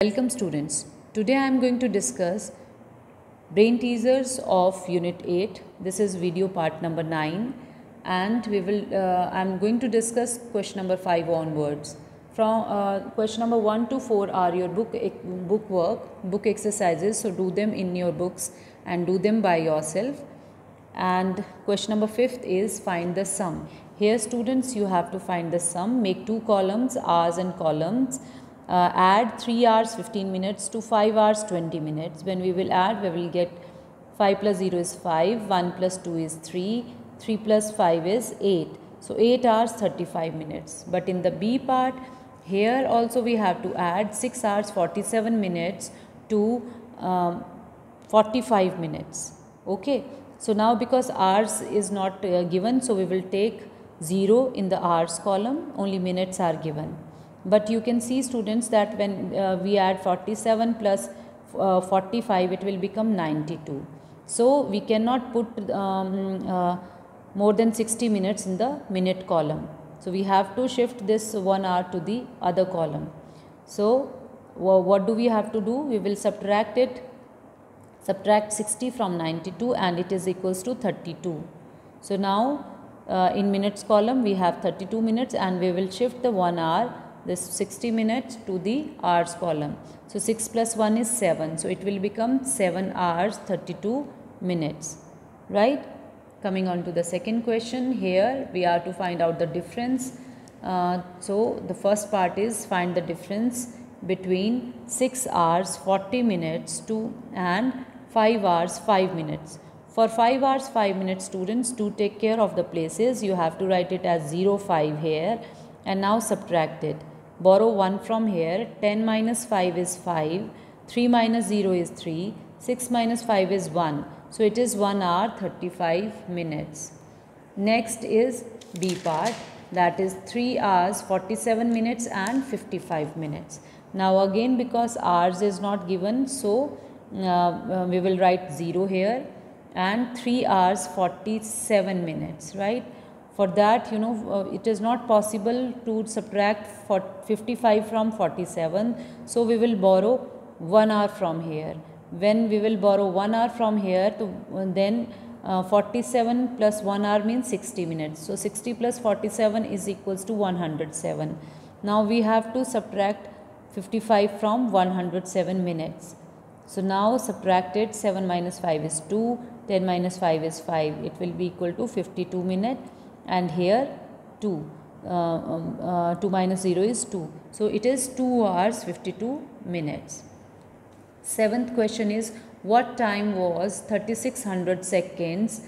Welcome students. Today I am going to discuss brain teasers of unit 8. This is video part number 9 and I am going to discuss question number 5 onwards. From question number 1 to 4 are your book exercises, so do them in your books and do them by yourself. And question number 5 is find the sum. Here students, you have to find the sum, make two columns, hours and columns. Add 3 hours 15 minutes to 5 hours 20 minutes. When we will add, we will get 5 plus 0 is 5, 1 plus 2 is 3, 3 plus 5 is 8. So 8 hours 35 minutes. But in the B part, here also we have to add 6 hours 47 minutes to 45 minutes. Okay. So now because hours is not given, so we will take 0 in the hours column, only minutes are given. But you can see students that when we add 47 plus 45, it will become 92. So we cannot put more than 60 minutes in the minute column. So we have to shift this 1 hour to the other column. So what do we have to do? We will subtract 60 from 92 and it is equals to 32. So now in minutes column we have 32 minutes and we will shift the 1 hour, this 60 minutes, to the hours column. So 6 plus 1 is 7. So it will become 7 hours 32 minutes. Right? Coming on to the second question, here we are to find out the difference. So the first part is find the difference between 6 hours 40 minutes and 5 hours 5 minutes. For 5 hours 5 minutes, students, do take care of the places. You have to write it as 0, 5 here and now subtract it. Borrow 1 from here. 10 minus 5 is 5. 3 minus 0 is 3. 6 minus 5 is 1. So it is 1 hour 35 minutes. Next is B part, that is 3 hours 47 minutes and 55 minutes. Now again, because hours is not given, so we will write 0 here and 3 hours 47 minutes, right? For that, it is not possible to subtract 55 from 47. So we will borrow 1 hour from here. When we will borrow 1 hour from here, then 47 plus 1 hour means 60 minutes. So 60 plus 47 is equals to 107. Now we have to subtract 55 from 107 minutes. So now subtract it. 7 minus 5 is 2. 10 minus 5 is 5. It will be equal to 52 minutes. And here 2. 2 minus 0 is 2. So it is 2 hours 52 minutes. Seventh question is, what time was 3600 seconds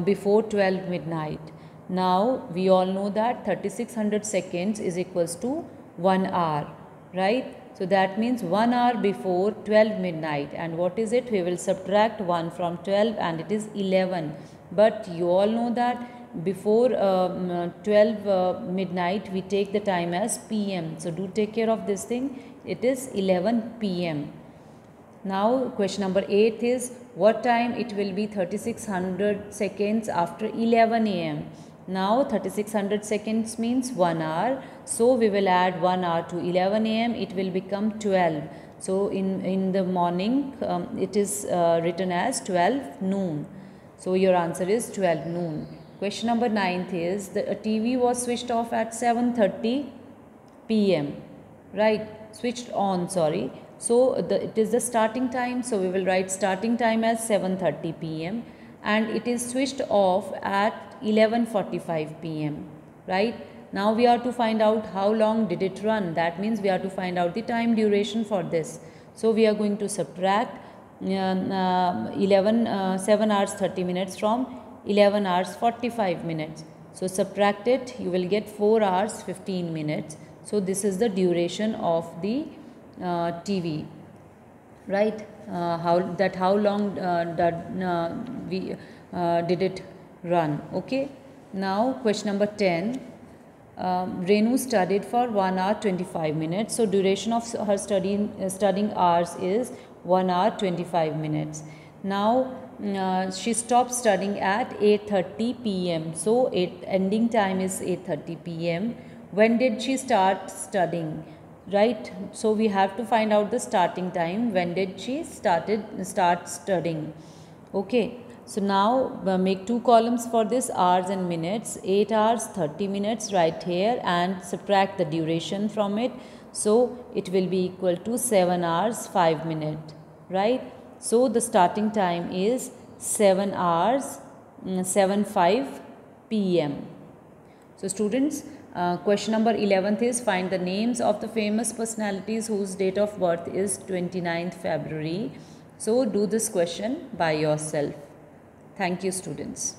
before 12 midnight? Now we all know that 3600 seconds is equals to 1 hour, right? So that means 1 hour before 12 midnight. And what is it? We will subtract 1 from 12 and it is 11. But you all know that before 12 midnight we take the time as PM. So do take care of this thing. It is 11 PM. Now question number 8 is, what time it will be 3600 seconds after 11 AM? Now 3600 seconds means 1 hour. So we will add 1 hour to 11 AM. It will become 12. So in the morning it is written as 12 noon. So your answer is 12 noon. Question number 9 is, the TV was switched off at 7:30 PM. Right? Switched on, sorry. So it is the starting time. So we will write starting time as 7:30 PM. And it is switched off at 11:45 PM. Right? Now we are to find out how long did it run. That means we are to find out the time duration for this. So we are going to subtract 7 hours 30 minutes from 11 hours 45 minutes. So subtract it, you will get 4 hours 15 minutes. So this is the duration of the TV, right? How long did it run? Okay. Now question number 10. Renu studied for 1 hour 25 minutes. So duration of her studying hours is 1 hour 25 minutes. Now she stopped studying at 8:30 PM. So ending time is 8:30 PM. When did she start studying? right? So we have to find out the starting time. When did she start studying? Okay, so now make two columns for this, hours and minutes. 8 hours 30 minutes right here, and subtract the duration from it. So it will be equal to 7 hours 5 minutes, right? So the starting time is 7 hours 7:05 p.m. So students, question number 11th is find the names of the famous personalities whose date of birth is 29th February. So do this question by yourself. Thank you, students.